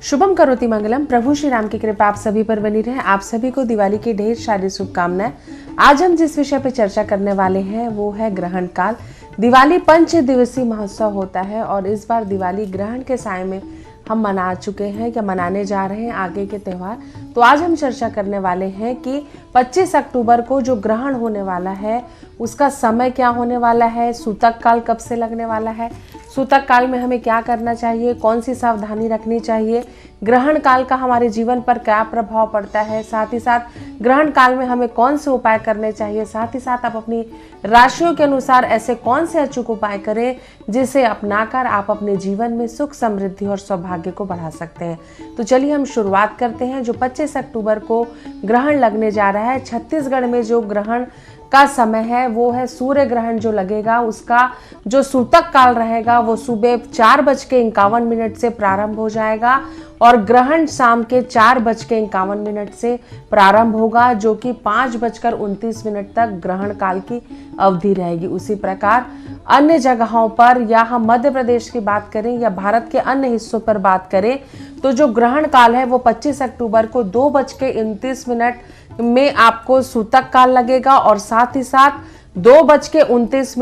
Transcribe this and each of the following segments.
शुभम करोति मंगलम। प्रभु श्री राम की कृपा आप सभी पर बनी रहे। आप सभी को दिवाली की ढेर सारी शुभकामनाएं। आज हम जिस विषय पर चर्चा करने वाले हैं वो है ग्रहण काल। दिवाली 5 दिवसीय महोत्सव होता है और इस बार दिवाली ग्रहण के साय में हम मना चुके हैं या मनाने जा रहे हैं आगे के त्यौहार। तो आज हम चर्चा करने वाले हैं कि 25 अक्टूबर को जो ग्रहण होने वाला है उसका समय क्या होने वाला है, सूतक काल कब से लगने वाला है, सूतक काल में हमें क्या करना चाहिए, कौन सी सावधानी रखनी चाहिए, ग्रहण काल का हमारे जीवन पर क्या प्रभाव पड़ता है, साथ ही साथ ग्रहण काल में हमें कौन से उपाय करने चाहिए, साथ ही साथ आप अपनी राशियों के अनुसार ऐसे कौन से अचूक उपाय करें जिसे अपनाकर आप अपने जीवन में सुख, समृद्धि और सौभाग्य को बढ़ा सकते हैं। तो चलिए हम शुरुआत करते हैं। जो 25 अक्टूबर को ग्रहण लगने जा रहा है, छत्तीसगढ़ में जो ग्रहण का समय है वो है सूर्य ग्रहण जो लगेगा उसका जो सूतक काल रहेगा वो सुबह 4:51 से प्रारंभ हो जाएगा और ग्रहण शाम के 4:51 से प्रारंभ होगा, जो कि 5:29 तक ग्रहण काल की अवधि रहेगी। उसी प्रकार अन्य जगहों पर या हम मध्य प्रदेश की बात करें या भारत के अन्य हिस्सों पर बात करें तो जो ग्रहण काल है वो 25 अक्टूबर को 2:29 में आपको सूतक काल लगेगा और साथ ही साथ 2:29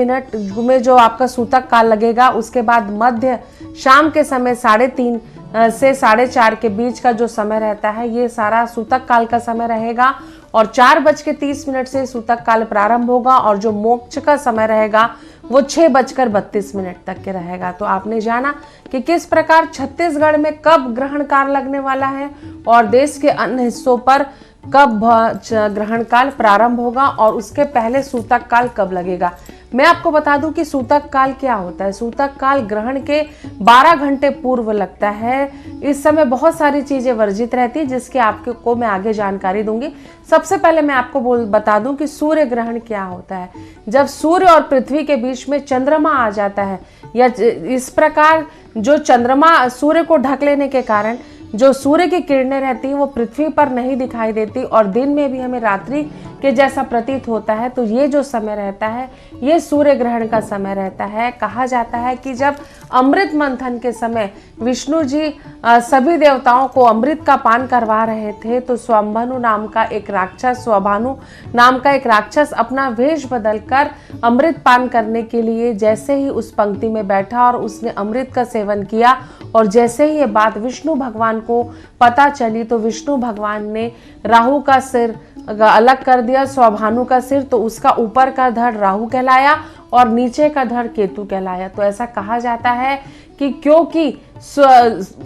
में जो आपका सूतक काल लगेगा उसके बाद मध्य शाम के समय 3:30 से 4:30 के बीच का जो समय रहता है ये सारा सूतक काल का समय रहेगा और 4:30 से सूतक काल प्रारंभ होगा और जो मोक्ष का समय रहेगा वो 6:32 तक के रहेगा। तो आपने जाना कि किस प्रकार छत्तीसगढ़ में कब ग्रहण काल लगने वाला है और देश के अन्य हिस्सों पर कब ग्रहण काल प्रारंभ होगा और उसके पहले सूतक काल कब लगेगा। मैं आपको बता दूं कि सूतक काल क्या होता है। सूतक काल ग्रहण के 12 घंटे पूर्व लगता है। इस समय बहुत सारी चीजें वर्जित रहती है जिसके आपको मैं आगे जानकारी दूंगी। सबसे पहले मैं आपको बता दूं कि सूर्य ग्रहण क्या होता है। जब सूर्य और पृथ्वी के बीच में चंद्रमा आ जाता है या इस प्रकार जो चंद्रमा सूर्य को ढक लेने के कारण जो सूर्य की किरणें रहती हैं वो पृथ्वी पर नहीं दिखाई देती और दिन में भी हमें रात्रि के जैसा प्रतीत होता है। तो ये जो समय रहता है ये सूर्य ग्रहण का समय रहता है। कहा जाता है कि जब अमृत मंथन के समय विष्णु जी सभी देवताओं को अमृत का पान करवा रहे थे तो स्वभानु नाम का एक राक्षस अपना वेश बदलकर अमृत पान करने के लिए जैसे ही उस पंक्ति में बैठा और उसने अमृत का सेवन किया और जैसे ही ये बात विष्णु भगवान को पता चली तो विष्णु भगवान ने राहु का सिर अलग कर दिया, स्वभानु का सिर, तो उसका ऊपर का धड़ राहु कहलाया और नीचे का धड़ केतु कहलाया। तो ऐसा कहा जाता है कि क्योंकि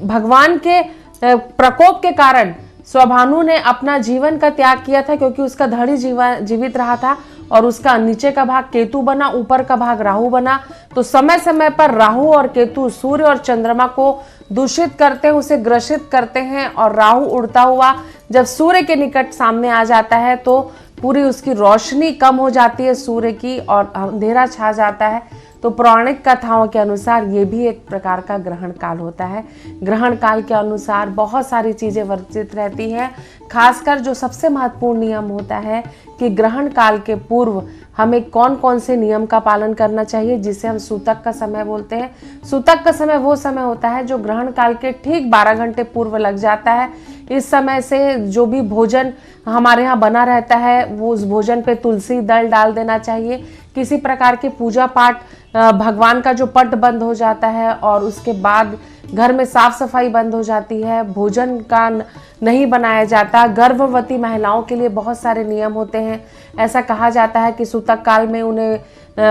भगवान के प्रकोप के कारण स्वभानु ने अपना जीवन का त्याग किया था क्योंकि उसका धड़ ही जीवित रहा था और उसका नीचे का भाग केतु बना, ऊपर का भाग राहु बना। तो समय समय पर राहु और केतु सूर्य और चंद्रमा को दूषित करते हैं, उसे ग्रसित करते हैं और राहु उड़ता हुआ जब सूर्य के निकट सामने आ जाता है तो पूरी उसकी रोशनी कम हो जाती है सूर्य की और अंधेरा छा जाता है। तो पौराणिक कथाओं के अनुसार ये भी एक प्रकार का ग्रहण काल होता है। ग्रहण काल के अनुसार बहुत सारी चीजें वर्जित रहती हैं। खासकर जो सबसे महत्वपूर्ण नियम होता है कि ग्रहण काल के पूर्व हमें कौन कौन से नियम का पालन करना चाहिए जिसे हम सूतक का समय बोलते हैं। सूतक का समय वो समय होता है जो ग्रहण काल के ठीक 12 घंटे पूर्व लग जाता है। इस समय से जो भी भोजन हमारे यहाँ बना रहता है वो उस भोजन पे तुलसी दल डाल देना चाहिए। किसी प्रकार की पूजा पाठ भगवान का जो पट बंद हो जाता है और उसके बाद घर में साफ सफाई बंद हो जाती है, भोजन का नहीं बनाया जाता। गर्भवती महिलाओं के लिए बहुत सारे नियम होते हैं। ऐसा कहा जाता है कि सूतक काल में उन्हें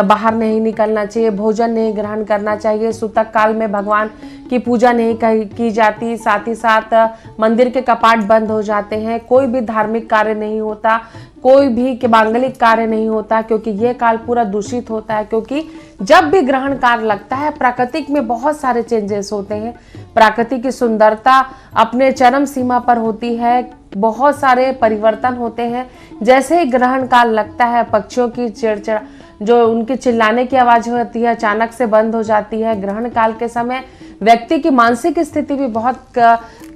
बाहर नहीं निकलना चाहिए, भोजन नहीं ग्रहण करना चाहिए, सूतक काल में भगवान की पूजा नहीं की जाती, साथ ही साथ मंदिर के कपाट बंद हो जाते हैं, कोई भी धार्मिक कार्य नहीं होता, कोई भी मांगलिक कार्य नहीं होता क्योंकि ये काल पूरा दूषित होता है। क्योंकि जब भी ग्रहण काल लगता है प्राकृतिक में बहुत सारे चेंजेस होते हैं। प्रकृति की सुंदरता अपने चरम सीमा पर होती है, बहुत सारे परिवर्तन होते हैं। जैसे ही ग्रहण काल लगता है पक्षियों की चिड़चिड़ा जो उनके चिल्लाने की आवाज होती है अचानक से बंद हो जाती है। ग्रहण काल के समय व्यक्ति की मानसिक स्थिति भी बहुत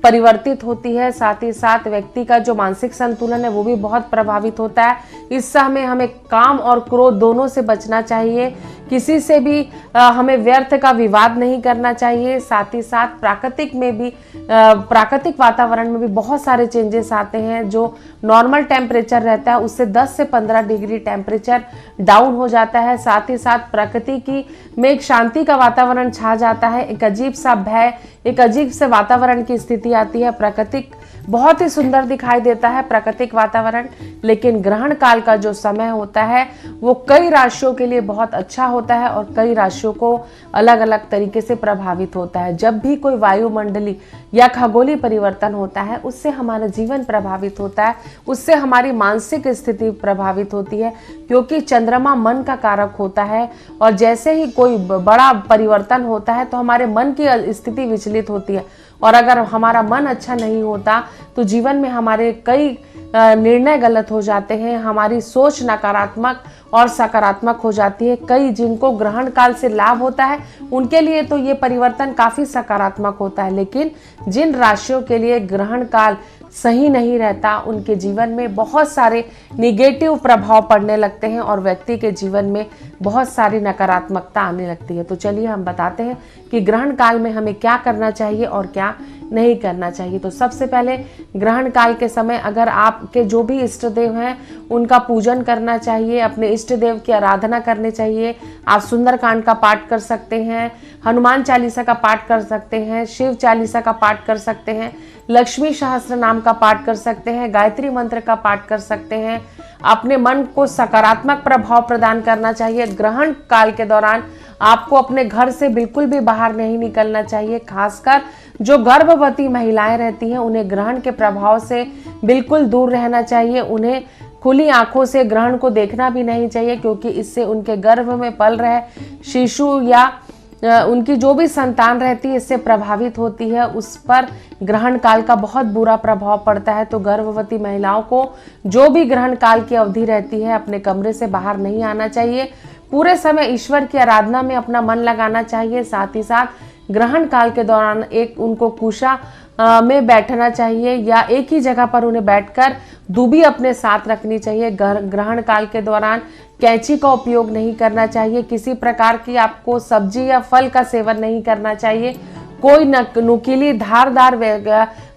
परिवर्तित होती है, साथ ही साथ व्यक्ति का जो मानसिक संतुलन है वो भी बहुत प्रभावित होता है। इस समय हमें काम और क्रोध दोनों से बचना चाहिए किसी से भी हमें व्यर्थ का विवाद नहीं करना चाहिए। साथ ही साथ प्राकृतिक वातावरण में भी बहुत सारे चेंजेस आते हैं। जो नॉर्मल टेम्परेचर रहता है उससे 10 से 15 डिग्री टेम्परेचर डाउन हो जाता है। साथ ही साथ प्रकृति की में एक शांति का वातावरण छा जाता है, एक अजीब सा भय, एक अजीब से वातावरण की स्थिति आती है। प्राकृतिक बहुत ही सुंदर दिखाई देता है प्राकृतिक वातावरण, लेकिन ग्रहण काल का जो समय होता है वो कई राशियों के लिए बहुत अच्छा होता है और कई राशियों को अलग अलग तरीके से प्रभावित होता है। जब भी कोई वायुमंडली या खगोलीय परिवर्तन होता है उससे हमारा जीवन प्रभावित होता है, उससे हमारी मानसिक स्थिति प्रभावित होती है, क्योंकि चंद्रमा मन का कारक होता है और जैसे ही कोई बड़ा परिवर्तन होता है तो हमारे मन की स्थिति विचलित होती है। और अगर हमारा मन अच्छा नहीं होता तो जीवन में हमारे कई निर्णय गलत हो जाते हैं, हमारी सोच नकारात्मक और सकारात्मक हो जाती है। कई जिनको ग्रहण काल से लाभ होता है उनके लिए तो ये परिवर्तन काफी सकारात्मक होता है, लेकिन जिन राशियों के लिए ग्रहण काल सही नहीं रहता उनके जीवन में बहुत सारे निगेटिव प्रभाव पड़ने लगते हैं और व्यक्ति के जीवन में बहुत सारी नकारात्मकता आने लगती है। तो चलिए हम बताते हैं कि ग्रहण काल में हमें क्या करना चाहिए और क्या नहीं करना चाहिए। तो सबसे पहले ग्रहण काल के समय अगर आपके जो भी इष्ट देव हैं उनका पूजन करना चाहिए, अपने इष्ट देव की आराधना करनी चाहिए। आप सुंदरकांड का पाठ कर सकते हैं, हनुमान चालीसा का पाठ कर सकते हैं, शिव चालीसा का पाठ कर सकते हैं, लक्ष्मी सहस्त्र नाम का पाठ कर सकते हैं, गायत्री मंत्र का पाठ कर सकते हैं। अपने मन को सकारात्मक प्रभाव प्रदान करना चाहिए। ग्रहण काल के दौरान आपको अपने घर से बिल्कुल भी बाहर नहीं निकलना चाहिए। खासकर जो गर्भवती महिलाएं रहती हैं उन्हें ग्रहण के प्रभाव से बिल्कुल दूर रहना चाहिए। उन्हें खुली आंखों से ग्रहण को देखना भी नहीं चाहिए, क्योंकि इससे उनके गर्भ में पल रहे शिशु या उनकी जो भी संतान रहती है इससे प्रभावित होती है, उस पर ग्रहण काल का बहुत बुरा प्रभाव पड़ता है। तो गर्भवती महिलाओं को जो भी ग्रहण काल की अवधि रहती है अपने कमरे से बाहर नहीं आना चाहिए। पूरे समय ईश्वर की आराधना में अपना मन लगाना चाहिए। साथ ही साथ ग्रहण काल के दौरान उनको कुशा में बैठना चाहिए या एक ही जगह पर उन्हें बैठकर दूबी अपने साथ रखनी चाहिए। ग्रहण काल के दौरान कैंची का उपयोग नहीं करना चाहिए। किसी प्रकार की आपको सब्जी या फल का सेवन नहीं करना चाहिए। कोई नुकीली धारदार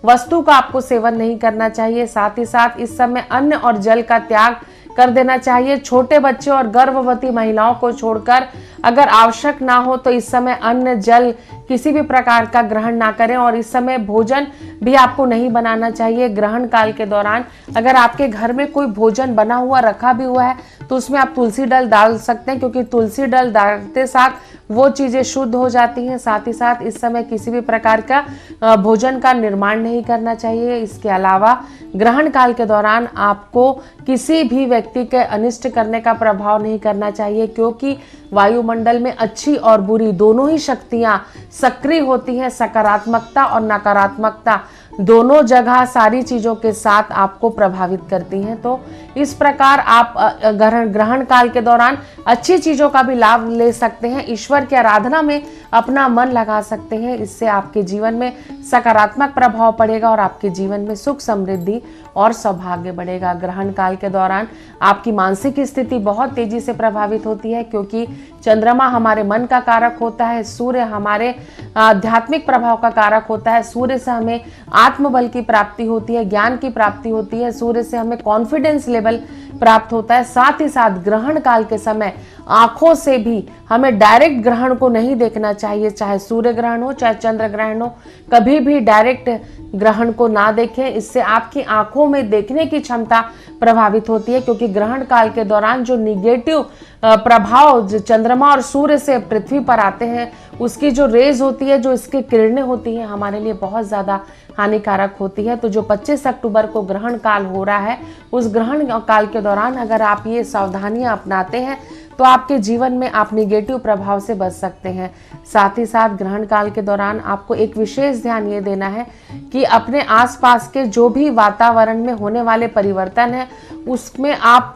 वस्तु का आपको सेवन नहीं करना चाहिए। साथ ही साथ इस समय अन्न और जल का त्याग कर देना चाहिए। छोटे बच्चों और गर्भवती महिलाओं को छोड़कर अगर आवश्यक ना हो तो इस समय अन्न जल किसी भी प्रकार का ग्रहण ना करें और इस समय भोजन भी आपको नहीं बनाना चाहिए। ग्रहण काल के दौरान अगर आपके घर में कोई भोजन बना हुआ रखा भी हुआ है तो उसमें आप तुलसी डल डाल सकते हैं, क्योंकि तुलसी डल डालते साथ वो चीजें शुद्ध हो जाती हैं। साथ ही साथ इस समय किसी भी प्रकार का भोजन का निर्माण नहीं करना चाहिए। इसके अलावा ग्रहण काल के दौरान आपको किसी भी व्यक्ति के अनिष्ट करने का प्रभाव नहीं करना चाहिए, क्योंकि वायुमंडल में अच्छी और बुरी दोनों ही शक्तियां सक्रिय होती हैं। सकारात्मकता और नकारात्मकता दोनों जगह सारी चीजों के साथ आपको प्रभावित करती हैं। तो इस प्रकार आप ग्रहण काल के दौरान अच्छी चीजों का भी लाभ ले सकते हैं, ईश्वर की आराधना में अपना मन लगा सकते हैं। इससे आपके जीवन में सकारात्मक प्रभाव पड़ेगा और आपके जीवन में सुख समृद्धि और सौभाग्य बढ़ेगा। ग्रहण काल के दौरान आपकी मानसिक स्थिति बहुत तेजी से प्रभावित होती है, क्योंकि चंद्रमा हमारे मन का कारक होता है, सूर्य हमारे आध्यात्मिक प्रभाव का कारक होता है। सूर्य से हमें आत्मबल की प्राप्ति होती है, ज्ञान की प्राप्ति होती है, सूर्य से हमें कॉन्फिडेंस लेवल प्राप्त होता है। साथ ही साथ ग्रहण काल के समय आंखों से भी हमें डायरेक्ट ग्रहण को नहीं देखना चाहिए, चाहे सूर्य ग्रहण हो चाहे चंद्र ग्रहण हो, कभी भी डायरेक्ट ग्रहण को ना देखें। इससे आपकी आंखों में देखने की क्षमता प्रभावित होती है, क्योंकि ग्रहण काल के दौरान जो निगेटिव प्रभाव चंद्रमा और सूर्य से पृथ्वी पर आते हैं उसकी जो रेज होती है, जो इसकी किरणें होती हैं, हमारे लिए बहुत ज़्यादा हानिकारक होती है। तो जो 25 अक्टूबर को ग्रहण काल हो रहा है, उस ग्रहण काल के दौरान अगर आप ये सावधानियां अपनाते हैं तो आपके जीवन में आप निगेटिव प्रभाव से बच सकते हैं। साथ ही साथ ग्रहण काल के दौरान आपको एक विशेष ध्यान ये देना है कि अपने आसपास के जो भी वातावरण में होने वाले परिवर्तन है उसमें आप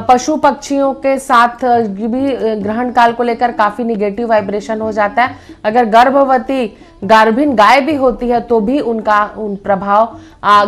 पशु पक्षियों के साथ भी ग्रहण काल को लेकर काफी निगेटिव वाइब्रेशन हो जाता है। अगर गर्भवती गार्भिन गाय भी होती है तो भी उन प्रभाव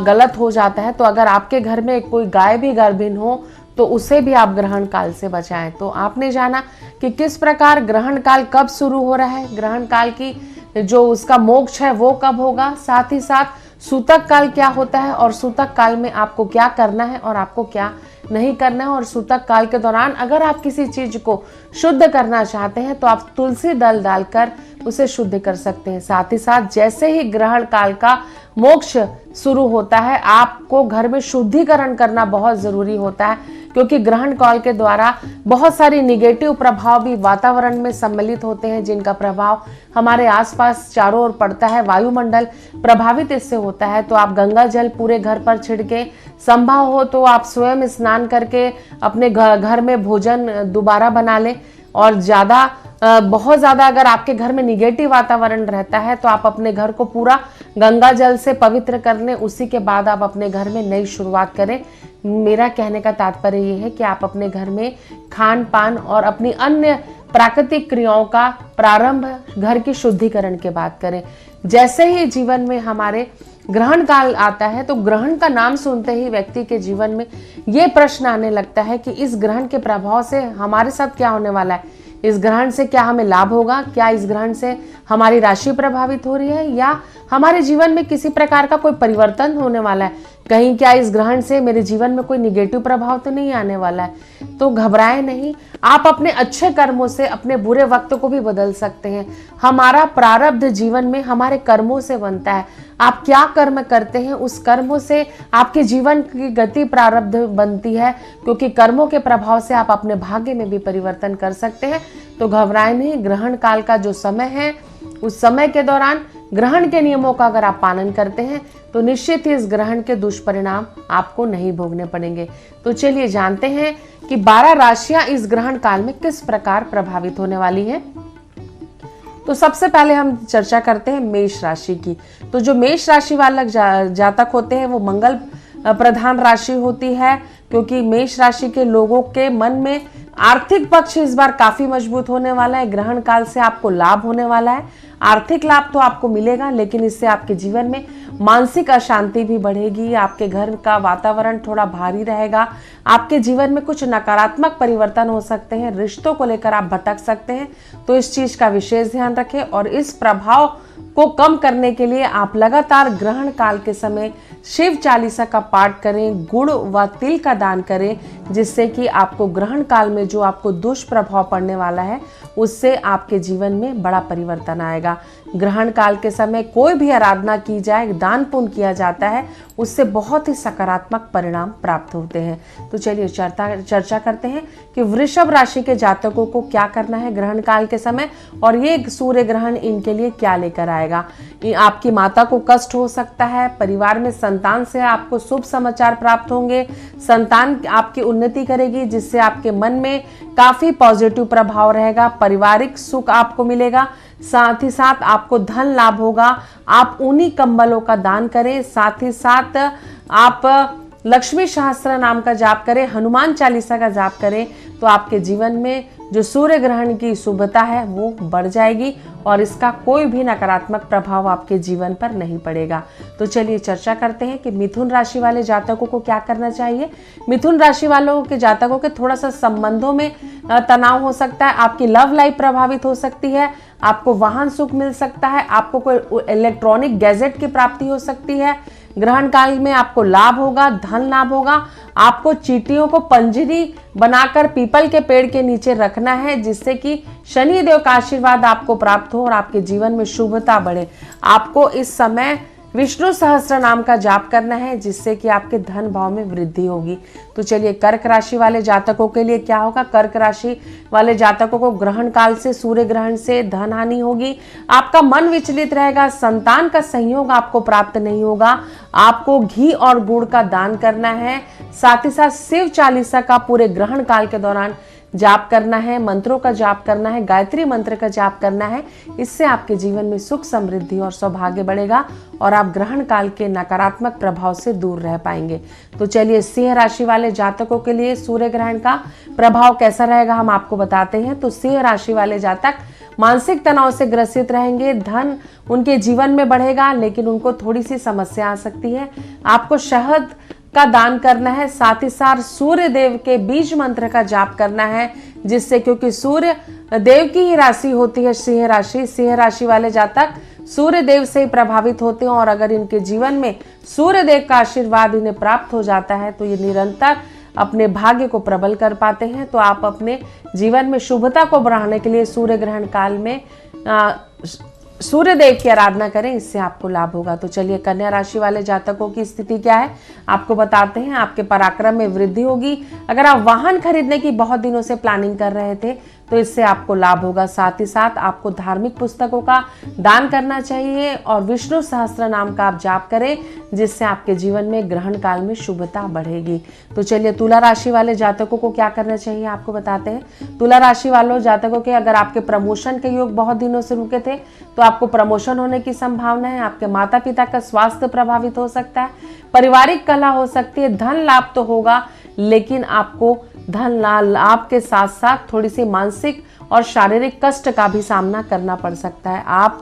गलत हो जाता है। तो अगर आपके घर में कोई गाय भी गर्भिन हो तो उसे भी आप ग्रहण काल से बचाएं। तो आपने जाना कि किस प्रकार ग्रहण काल कब शुरू हो रहा है, ग्रहण काल की जो उसका मोक्ष है वो कब होगा, साथ ही साथ सूतक काल क्या होता है और सूतक काल में आपको क्या करना है और आपको क्या नहीं करना है। और सूतक काल के दौरान अगर आप किसी चीज को शुद्ध करना चाहते हैं तो आप तुलसी दल डालकर उसे शुद्ध कर सकते हैं। साथ ही साथ जैसे ही ग्रहण काल का मोक्ष शुरू होता है आपको घर में शुद्धिकरण करना बहुत जरूरी होता है, क्योंकि ग्रहण काल के द्वारा बहुत सारी निगेटिव प्रभाव भी वातावरण में सम्मिलित होते हैं, जिनका प्रभाव हमारे आसपास चारों ओर पड़ता है, वायुमंडल प्रभावित इससे होता है। तो आप गंगा जल पूरे घर पर छिड़के, संभव हो तो आप स्वयं स्नान करके अपने घर में भोजन दोबारा बना लें। और बहुत ज़्यादा अगर आपके घर में निगेटिव वातावरण रहता है तो आप अपने घर को पूरा गंगा जल से पवित्र कर लें, उसी के बाद आप अपने घर में नई शुरुआत करें। मेरा कहने का तात्पर्य ये है कि आप अपने घर में खान पान और अपनी अन्य प्राकृतिक क्रियाओं का प्रारंभ घर की शुद्धिकरण के बाद करें। जैसे ही जीवन में हमारे ग्रहण काल आता है तो ग्रहण का नाम सुनते ही व्यक्ति के जीवन में ये प्रश्न आने लगता है कि इस ग्रहण के प्रभाव से हमारे साथ क्या होने वाला है, इस ग्रहण से क्या हमें लाभ होगा, क्या इस ग्रहण से हमारी राशि प्रभावित हो रही है या हमारे जीवन में किसी प्रकार का कोई परिवर्तन होने वाला है, कहीं क्या इस ग्रहण से मेरे जीवन में कोई निगेटिव प्रभाव तो नहीं आने वाला है। तो घबराएं नहीं, आप अपने अच्छे कर्मों से अपने बुरे वक्त को भी बदल सकते हैं। हमारा प्रारब्ध जीवन में हमारे कर्मों से बनता है। आप क्या कर्म करते हैं उस कर्मों से आपके जीवन की गति प्रारब्ध बनती है, क्योंकि कर्मों के प्रभाव से आप अपने भाग्य में भी परिवर्तन कर सकते हैं। तो घबराएं नहीं, ग्रहण काल का जो समय है उस समय के दौरान ग्रहण के नियमों का अगर आप पालन करते हैं तो निश्चित ही इस ग्रहण के दुष्परिणाम आपको नहीं भोगने पड़ेंगे। तो चलिए जानते हैं कि 12 राशियां इस ग्रहण काल में किस प्रकार प्रभावित होने वाली हैं। तो सबसे पहले हम चर्चा करते हैं मेष राशि की। तो जो मेष राशि वाले जातक होते हैं वो मंगल प्रधान राशि होती है, क्योंकि मेष राशि के लोगों के मन में आर्थिक पक्ष इस बार काफी मजबूत होने वाला है। ग्रहण काल से आपको लाभ होने वाला है, आर्थिक लाभ तो आपको मिलेगा, लेकिन इससे आपके जीवन में मानसिक अशांति भी बढ़ेगी। आपके घर का वातावरण थोड़ा भारी रहेगा, आपके जीवन में कुछ नकारात्मक परिवर्तन हो सकते हैं, रिश्तों को लेकर आप भटक सकते हैं। तो इस चीज का विशेष ध्यान रखें और इस प्रभाव को कम करने के लिए आप लगातार ग्रहण काल के समय शिव चालीसा का पाठ करें, गुड़ व तिल का दान करें, जिससे कि आपको ग्रहण काल में जो आपको दुष्प्रभाव पड़ने वाला है उससे आपके जीवन में बड़ा परिवर्तन आएगा। ग्रहण काल के समय कोई भी आराधना की जाए, दान पुण्य किया जाता है, उससे बहुत ही सकारात्मक परिणाम प्राप्त होते हैं। तो चलिए चर्चा करते हैं कि वृषभ राशि के जातकों को क्या करना है ग्रहण काल के समय और ये सूर्य ग्रहण इनके लिए क्या लेकर आएगा। आपकी माता को कष्ट हो सकता है, परिवार में संतान से आपको शुभ समाचार प्राप्त होंगे, संतान आपकी उन्नति करेगी जिससे आपके मन में काफी पॉजिटिव प्रभाव रहेगा, पारिवारिक सुख आपको मिलेगा, साथ ही साथ आपको धन लाभ होगा। आप ऊनी कंबलों का दान करें, साथ ही साथ आप लक्ष्मी सहस्त्र नाम का जाप करें, हनुमान चालीसा का जाप करें, तो आपके जीवन में जो सूर्य ग्रहण की शुभता है वो बढ़ जाएगी और इसका कोई भी नकारात्मक प्रभाव आपके जीवन पर नहीं पड़ेगा। तो चलिए चर्चा करते हैं कि मिथुन राशि वाले जातकों को क्या करना चाहिए। मिथुन राशि वालों के जातकों के थोड़ा सा संबंधों में तनाव हो सकता है, आपकी लव लाइफ प्रभावित हो सकती है, आपको वाहन सुख मिल सकता है, आपको कोई इलेक्ट्रॉनिक गैजेट की प्राप्ति हो सकती है। ग्रहण काल में आपको लाभ होगा, धन लाभ होगा। आपको चींटियों को पंजरी बनाकर पीपल के पेड़ के नीचे रखना है, जिससे कि शनि देव का आशीर्वाद आपको प्राप्त हो और आपके जीवन में शुभता बढ़े। आपको इस समय विष्णु सहस्त्र नाम का जाप करना है, जिससे कि आपके धन भाव में वृद्धि होगी। तो चलिए कर्क राशि वाले जातकों के लिए क्या होगा। कर्क राशि वाले जातकों को ग्रहण काल से, सूर्य ग्रहण से धन हानि होगी, आपका मन विचलित रहेगा, संतान का सहयोग आपको प्राप्त नहीं होगा। आपको घी और गुड़ का दान करना है, साथ ही साथ शिव चालीसा का पूरे ग्रहण काल के दौरान जाप करना है, मंत्रों का जाप करना है, गायत्री मंत्र का जाप करना है। इससे आपके जीवन में सुख, समृद्धि और सौभाग्य बढ़ेगा और आप ग्रहण काल के नकारात्मक प्रभाव से दूर रह पाएंगे। तो चलिए सिंह राशि वाले जातकों के लिए सूर्य ग्रहण का प्रभाव कैसा रहेगा हम आपको बताते हैं। तो सिंह राशि वाले जातक मानसिक तनाव से ग्रसित रहेंगे, धन उनके जीवन में बढ़ेगा, लेकिन उनको थोड़ी सी समस्या आ सकती है। आपको शहद का दान करना है। साथ ही साथ सूर्य देव के बीज मंत्र का जाप करना है, जिससे, क्योंकि सूर्य देव की ही राशि होती है सिंह राशि, सिंह राशि वाले जातक सूर्य देव से प्रभावित होते हैं और अगर इनके जीवन में सूर्य देव का आशीर्वाद इन्हें प्राप्त हो जाता है तो ये निरंतर अपने भाग्य को प्रबल कर पाते हैं। तो आप अपने जीवन में शुभता को बढ़ाने के लिए सूर्य ग्रहण काल में सूर्य देव की आराधना करें, इससे आपको लाभ होगा। तो चलिए कन्या राशि वाले जातकों की स्थिति क्या है आपको बताते हैं। आपके पराक्रम में वृद्धि होगी। अगर आप वाहन खरीदने की बहुत दिनों से प्लानिंग कर रहे थे तो इससे आपको लाभ होगा। साथ ही साथ आपको धार्मिक पुस्तकों का दान करना चाहिए और विष्णु सहस्त्र नाम का आप जाप करें, जिससे आपके जीवन में ग्रहण काल में शुभता बढ़ेगी। तो चलिए तुला राशि वाले जातकों को क्या करना चाहिए आपको बताते हैं। तुला राशि वालों जातकों के अगर आपके प्रमोशन के योग बहुत दिनों से रुके थे तो आपको प्रमोशन होने की संभावना है। आपके माता पिता का स्वास्थ्य प्रभावित हो सकता है, पारिवारिक कलह हो सकती है, धन लाभ तो होगा लेकिन आपको धन लाभ के साथ साथ थोड़ी सी मानसिक और शारीरिक कष्ट का भी सामना करना पड़ सकता है। आप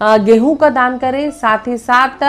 गेहूं का दान करें, साथ ही साथ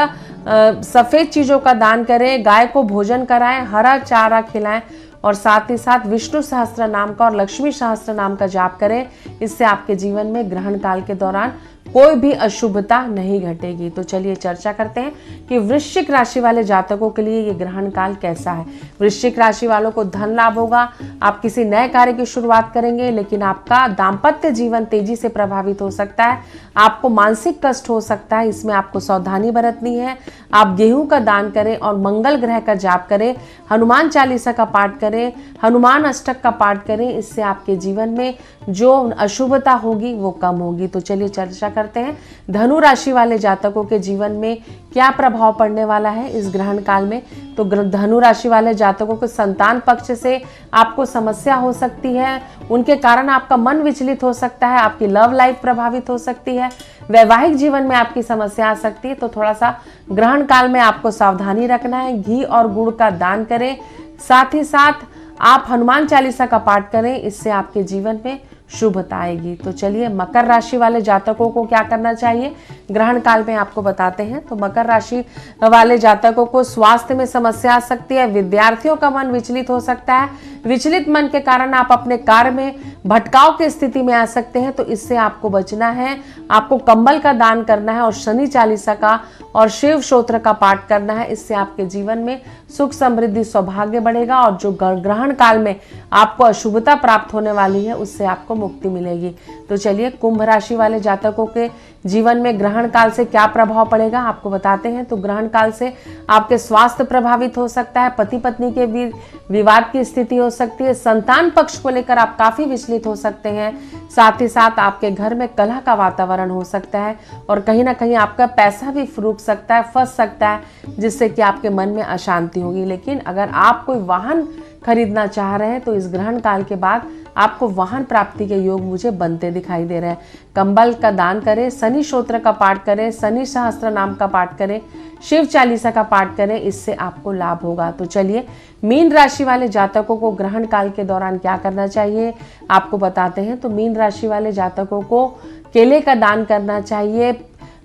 सफेद चीजों का दान करें, गाय को भोजन कराएं, हरा चारा खिलाएं और साथ ही साथ विष्णु सहस्त्र नाम का और लक्ष्मी सहस्त्र नाम का जाप करें। इससे आपके जीवन में ग्रहण काल के दौरान कोई भी अशुभता नहीं घटेगी। तो चलिए चर्चा करते हैं कि वृश्चिक राशि वाले जातकों के लिए ये ग्रहण काल कैसा है। वृश्चिक राशि वालों को धन लाभ होगा। आप किसी नए कार्य की शुरुआत करेंगे लेकिन आपका दाम्पत्य जीवन तेजी से प्रभावित हो सकता है। आपको मानसिक कष्ट हो सकता है, इसमें आपको सावधानी बरतनी है। आप गेहूं का दान करें और मंगल ग्रह का जाप करें, हनुमान चालीसा का पाठ करें, हनुमान अष्टक का पाठ करें। इससे आपके जीवन में जो अशुभता होगी वो कम होगी। तो चलिए चर्चा करते हैं धनु राशि वाले जातकों के जीवन में क्या प्रभाव पड़ने वाला है इस ग्रहण काल में। तो धनु राशि वाले जातकों को संतान पक्ष से आपको समस्या हो सकती है, उनके कारण आपका मन विचलित हो सकता है, आपकी लव लाइफ प्रभावित हो सकती है, वैवाहिक जीवन में आपकी समस्या आ सकती है। तो थोड़ा सा ग्रहण काल में आपको सावधानी रखना है। घी और गुड़ का दान करें, साथ ही साथ आप हनुमान चालीसा का पाठ करें, इससे आपके जीवन में शुभता आएगी। तो चलिए मकर राशि वाले जातकों को क्या करना चाहिए ग्रहण काल में आपको बताते हैं। तो मकर राशि वाले जातकों को स्वास्थ्य में समस्या आ सकती है, विद्यार्थियों का मन विचलित हो सकता है। विचलित मन के कारण आप अपने कार्य में भटकाव की स्थिति में आ सकते हैं, तो इससे आपको बचना है। आपको कंबल का दान करना है और शनि चालीसा का और शिव स्तोत्र का पाठ करना है। इससे आपके जीवन में सुख समृद्धि सौभाग्य बढ़ेगा और जो ग्रहण काल में आपको अशुभता प्राप्त होने वाली है उससे आपको मुक्ति मिलेगी। तो चलिए कुंभ राशि वाले जातकों के जीवन में ग्रहण काल से क्या प्रभाव पड़ेगा आपको बताते हैं। तो ग्रहण काल से आपके स्वास्थ्य प्रभावित हो सकता है, पति पत्नी के बीच विवाद की स्थिति हो सकती है, संतान पक्ष को लेकर आप काफी विचलित हो सकते हैं। साथ ही साथ आपके घर में कलह का वातावरण हो सकता है और कहीं ना कहीं आपका पैसा भी रुक सकता है, फंस सकता है, जिससे कि आपके मन में अशांति होगी। लेकिन अगर आप कोई वाहन खरीदना चाह रहे हैं तो इस ग्रहण काल के बाद आपको वाहन प्राप्ति के योग मुझे बनते दिखाई दे रहे हैं। कंबल का दान करें, शनि स्तोत्र का पाठ करें, शनि सहस्त्र नाम का पाठ करें, शिव चालीसा का पाठ करें, इससे आपको लाभ होगा। तो चलिए मीन राशि वाले जातकों को ग्रहण काल के दौरान क्या करना चाहिए आपको बताते हैं। तो मीन राशि वाले जातकों को केले का दान करना चाहिए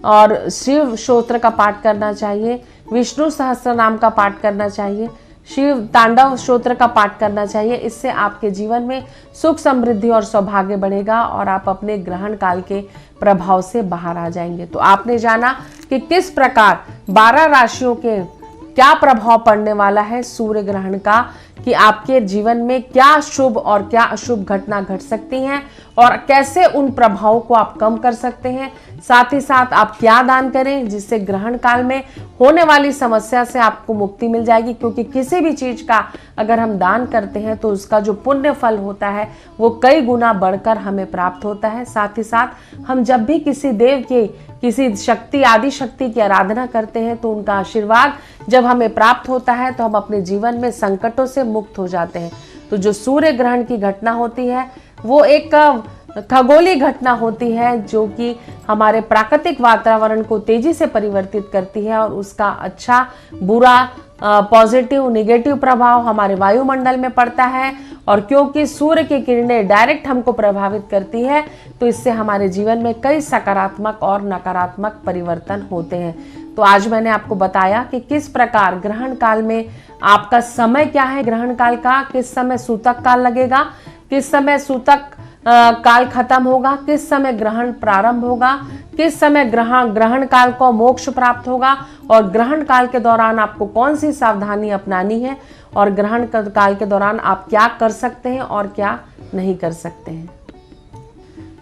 और शिव स्तोत्र का पाठ करना चाहिए, विष्णु सहस्त्र नाम का पाठ करना चाहिए, शिव तांडव स्तोत्र का पाठ करना चाहिए। इससे आपके जीवन में सुख समृद्धि और सौभाग्य बढ़ेगा और आप अपने ग्रहण काल के प्रभाव से बाहर आ जाएंगे। तो आपने जाना कि किस प्रकार 12 राशियों के क्या प्रभाव पड़ने वाला है सूर्य ग्रहण का, कि आपके जीवन में क्या शुभ और क्या अशुभ घटना घट सकती हैं और कैसे उन प्रभावों को आप कम कर सकते हैं। साथ ही साथ आप क्या दान करें जिससे ग्रहण काल में होने वाली समस्या से आपको मुक्ति मिल जाएगी, क्योंकि किसी भी चीज का अगर हम दान करते हैं तो उसका जो पुण्य फल होता है वो कई गुना बढ़कर हमें प्राप्त होता है। साथ ही साथ हम जब भी किसी देव की, किसी शक्ति, आदि शक्ति की आराधना करते हैं तो उनका आशीर्वाद जब हमें प्राप्त होता है तो हम अपने जीवन में संकटों से मुक्त हो जाते हैं। तो जो सूर्य ग्रहण की घटना होती है वो एक खगोलीय घटना होती है जो कि हमारे प्राकृतिक वातावरण को तेजी से परिवर्तित करती है और उसका अच्छा बुरा पॉजिटिव नेगेटिव प्रभाव हमारे वायुमंडल में पड़ता है। और क्योंकि सूर्य की किरणें डायरेक्ट हमको प्रभावित करती है तो इससे हमारे जीवन में कई सकारात्मक और नकारात्मक परिवर्तन होते हैं। तो आज मैंने आपको बताया कि किस प्रकार ग्रहण काल में आपका समय क्या है, ग्रहण काल का किस समय सूतक काल लगेगा, किस समय सूतक काल खत्म होगा, किस समय ग्रहण प्रारंभ होगा, किस समय ग्रहण काल को मोक्ष प्राप्त होगा और ग्रहण काल के दौरान आपको कौन सी सावधानी अपनानी है और ग्रहण काल के दौरान आप क्या कर सकते हैं और क्या नहीं कर सकते हैं।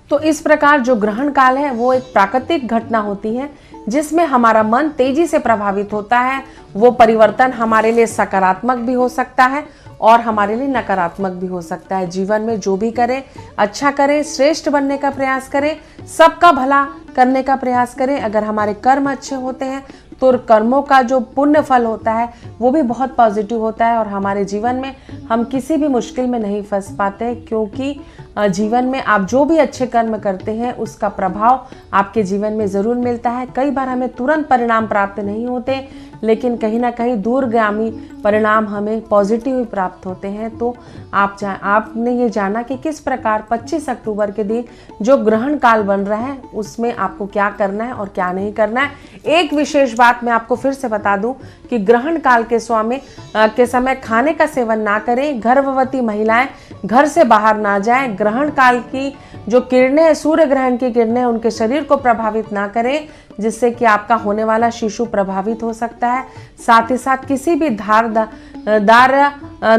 तो इस प्रकार जो ग्रहण काल है वो एक प्राकृतिक घटना होती है जिसमें हमारा मन तेजी से प्रभावित होता है। वो परिवर्तन हमारे लिए सकारात्मक भी हो सकता है और हमारे लिए नकारात्मक भी हो सकता है। जीवन में जो भी करें अच्छा करें, श्रेष्ठ बनने का प्रयास करें, सबका भला करने का प्रयास करें। अगर हमारे कर्म अच्छे होते हैं तो कर्मों का जो पुण्य फल होता है वो भी बहुत पॉजिटिव होता है और हमारे जीवन में हम किसी भी मुश्किल में नहीं फंस पाते, क्योंकि जीवन में आप जो भी अच्छे कर्म करते हैं उसका प्रभाव आपके जीवन में ज़रूर मिलता है। कई बार हमें तुरंत परिणाम प्राप्त नहीं होते, लेकिन कहीं ना कहीं दूरगामी परिणाम हमें पॉजिटिव प्राप्त होते हैं। तो आपने ये जाना कि किस प्रकार 25 अक्टूबर के दिन जो ग्रहण काल बन रहा है उसमें आपको क्या करना है और क्या नहीं करना है। एक विशेष बात मैं आपको फिर से बता दूं कि ग्रहण काल के समय खाने का सेवन ना करें, गर्भवती महिलाएं घर से बाहर ना जाएं, ग्रहण काल की जो किरणें हैं, सूर्य ग्रहण की किरणें उनके शरीर को प्रभावित ना करें, जिससे कि आपका होने वाला शिशु प्रभावित हो सकता है। साथ ही साथ किसी भी धारदार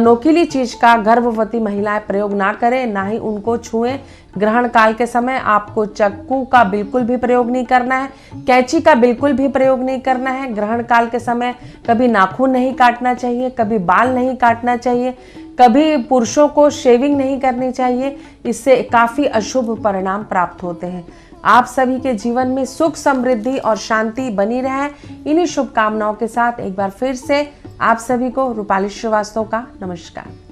नोकीली चीज का गर्भवती महिलाएं प्रयोग ना करें, ना ही उनको छुएं। ग्रहण काल के समय आपको चाकू का बिल्कुल भी प्रयोग नहीं करना है, कैंची का बिल्कुल भी प्रयोग नहीं करना है। ग्रहण काल के समय कभी नाखून नहीं काटना चाहिए, कभी बाल नहीं काटना चाहिए, कभी पुरुषों को शेविंग नहीं करनी चाहिए। इससे काफी अशुभ परिणाम प्राप्त होते हैं। आप सभी के जीवन में सुख, समृद्धि और शांति बनी रहे। इन्हीं शुभकामनाओं के साथ एक बार फिर से आप सभी को रूपाली श्रीवास्तव का नमस्कार।